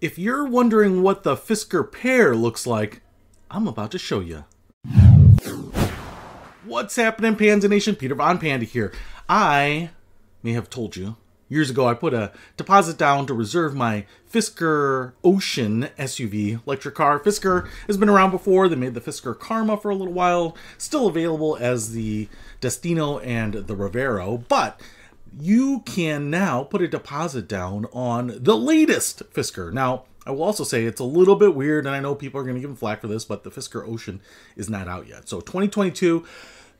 If you're wondering what the Fisker PEAR looks like, I'm about to show you. What's happening, Panda Nation? Peter Von Panda here. I may have told you, years ago I put a deposit down to reserve my Fisker Ocean SUV electric car. Fisker has been around before. They made the Fisker Karma for a little while. Still available as the Destino and the Revero, but you can now put a deposit down on the latest Fisker. Now, I will also say it's a little bit weird, and I know people are going to give them flack for this, but the Fisker Ocean is not out yet. So 2022,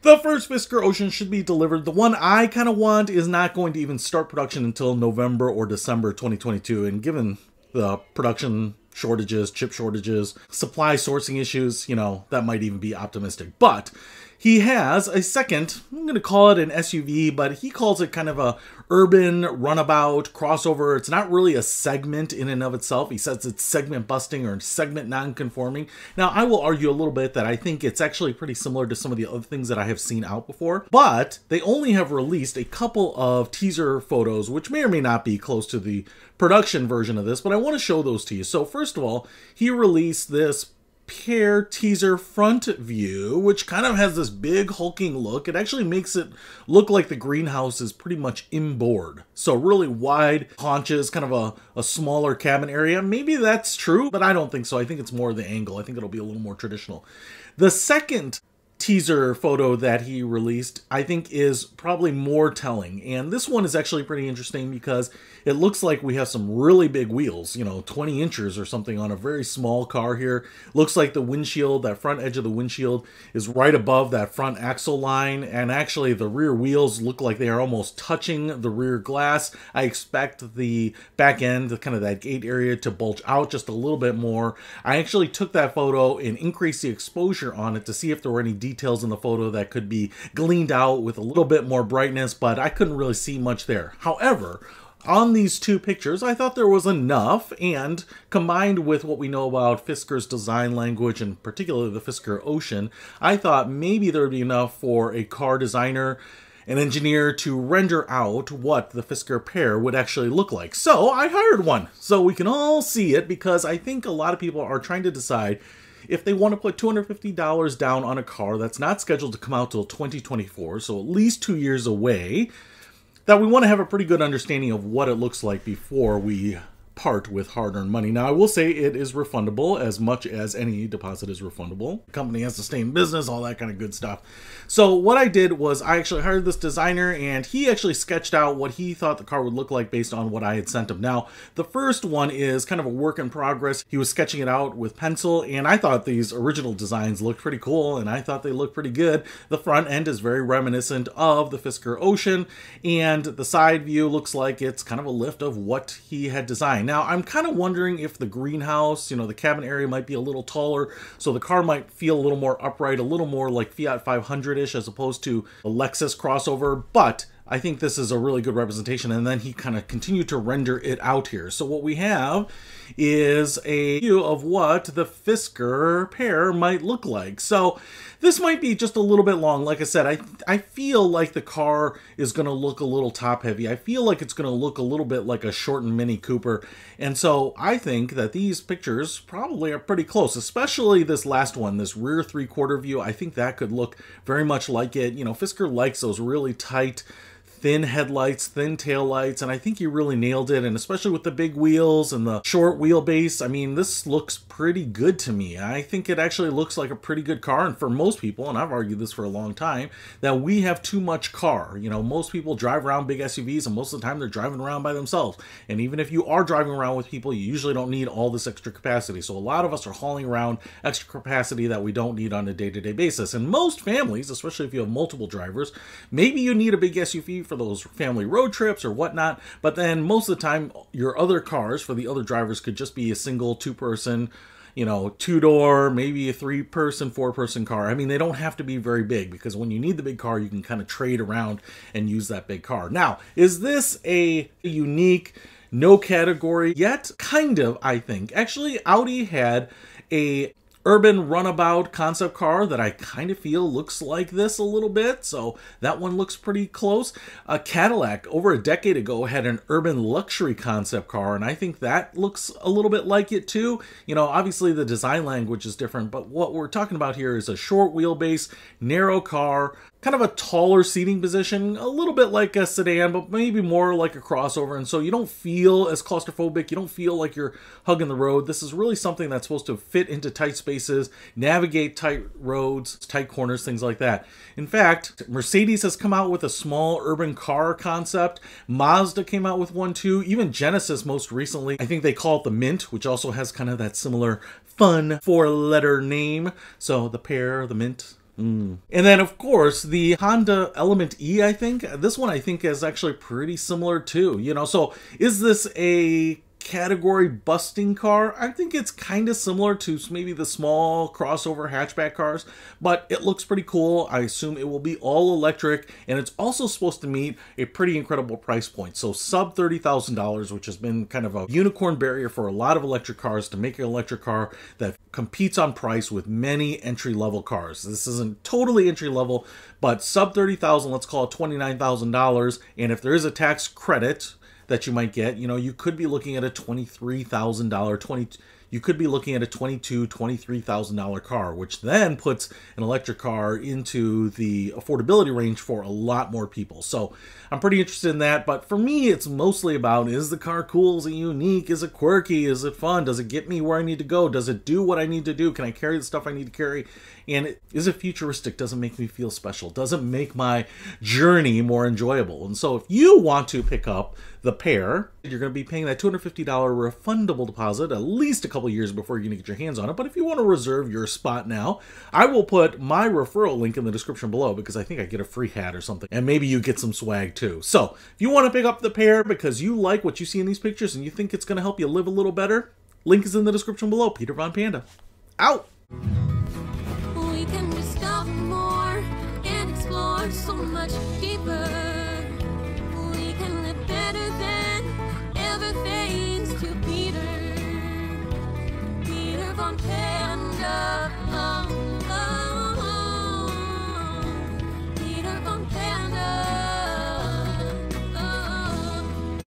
the first Fisker Ocean should be delivered. The one I kind of want is not going to even start production until November or December 2022, and given the production shortages, chip shortages, supply sourcing issues, you know, that might even be optimistic. But he has a second, I'm going to call it an SUV, but he calls it kind of a urban runabout crossover. It's not really a segment in and of itself. He says it's segment busting or segment non-conforming. Now, I will argue a little bit that I think it's actually pretty similar to some of the other things that I have seen out before, but they only have released a couple of teaser photos, which may or may not be close to the production version of this, but I want to show those to you. So first of all, he released this PEAR teaser front view, which kind of has this big hulking look. It actually makes it look like the greenhouse is pretty much inboard. So really wide haunches, kind of a smaller cabin area. Maybe that's true, but I don't think so. I think it's more the angle. I think it'll be a little more traditional. The second teaser photo that he released, I think, is probably more telling. And this one is actually pretty interesting because it looks like we have some really big wheels, you know, 20 inches or something on a very small car here. Looks like the windshield, that front edge of the windshield is right above that front axle line. And actually the rear wheels look like they are almost touching the rear glass. I expect the back end, kind of that gate area, to bulge out just a little bit more. I actually took that photo and increased the exposure on it to see if there were any details in the photo that could be gleaned out with a little bit more brightness, but I couldn't really see much there. However, on these two pictures, I thought there was enough, and combined with what we know about Fisker's design language, and particularly the Fisker Ocean, I thought maybe there would be enough for a car designer, an engineer, to render out what the Fisker PEAR would actually look like. So I hired one, so we can all see it, because I think a lot of people are trying to decide if they want to put $250 down on a car that's not scheduled to come out till 2024, so at least 2 years away, that we want to have a pretty good understanding of what it looks like before we part with hard-earned money. Now, I will say it is refundable as much as any deposit is refundable. The company has to stay in business, all that kind of good stuff. So what I did was I actually hired this designer, and he actually sketched out what he thought the car would look like based on what I had sent him. Now, the first one is kind of a work in progress. He was sketching it out with pencil, and I thought these original designs looked pretty cool, and I thought they looked pretty good. The front end is very reminiscent of the Fisker Ocean, and the side view looks like it's kind of a lift of what he had designed. Now, I'm kind of wondering if the greenhouse, you know, the cabin area might be a little taller, so the car might feel a little more upright, a little more like Fiat 500-ish as opposed to a Lexus crossover, but I think this is a really good representation. And then he kind of continued to render it out here. So what we have is a view of what the Fisker PEAR might look like. So this might be just a little bit long. Like I said, I feel like the car is going to look a little top heavy. I feel like it's going to look a little bit like a shortened Mini Cooper. And so I think that these pictures probably are pretty close, especially this last one, this rear three-quarter view. I think that could look very much like it. You know, Fisker likes those really tight, thin headlights, thin taillights, and I think you really nailed it. And especially with the big wheels and the short wheelbase, I mean, this looks pretty good to me. I think it actually looks like a pretty good car. And for most people, and I've argued this for a long time, that we have too much car. You know, most people drive around big SUVs, and most of the time they're driving around by themselves. And even if you are driving around with people, you usually don't need all this extra capacity. So a lot of us are hauling around extra capacity that we don't need on a day-to-day basis. And most families, especially if you have multiple drivers, maybe you need a big SUV for those family road trips or whatnot, but then most of the time your other cars for the other drivers could just be a single two-person, you know, two-door, maybe a three-person, four-person car. I mean, they don't have to be very big, because when you need the big car, you can kind of trade around and use that big car. Now, is this a unique, no category yet? Kind of, I think. Actually, Audi had a urban runabout concept car that I kind of feel looks like this a little bit, so that one looks pretty close. Cadillac, over a decade ago, had an urban luxury concept car, and I think that looks a little bit like it too. You know, obviously the design language is different, but what we're talking about here is a short wheelbase, narrow car, kind of a taller seating position, a little bit like a sedan, but maybe more like a crossover. And so you don't feel as claustrophobic. You don't feel like you're hugging the road. This is really something that's supposed to fit into tight spaces, navigate tight roads, tight corners, things like that. In fact, Mercedes has come out with a small urban car concept. Mazda came out with one too. Even Genesis most recently, I think they call it the Mint, which also has kind of that similar fun four-letter name. So the Pear, the Mint. And then, of course, the Honda Element E, I think. This one, I think, is actually pretty similar, too. You know, so is this a category busting car? I think it's kind of similar to maybe the small crossover hatchback cars, but it looks pretty cool. I assume it will be all electric, and it's also supposed to meet a pretty incredible price point. So sub $30,000, which has been kind of a unicorn barrier for a lot of electric cars, to make an electric car that competes on price with many entry-level cars. This isn't totally entry-level, but sub $30,000, let's call it $29,000, and if there is a tax credit that you might get, you know, you could be looking at a $23,000, you could be looking at a $22,000, $23,000 car, which then puts an electric car into the affordability range for a lot more people. So I'm pretty interested in that, but for me, it's mostly about, is the car cool? Is it unique? Is it quirky? Is it fun? Does it get me where I need to go? Does it do what I need to do? Can I carry the stuff I need to carry? And is it futuristic? Does it make me feel special? Does it make my journey more enjoyable? And so if you want to pick up the Pear, you're going to be paying that $250 refundable deposit at least a couple years before you're going to get your hands on it. But if you want to reserve your spot now, I will put my referral link in the description below, because I think I get a free hat or something, and maybe you get some swag too. So if you want to pick up the Pear because you like what you see in these pictures and you think it's going to help you live a little better, link is in the description below. Peter Von Panda, out! We can discover more and explore so much deeper. We can live better than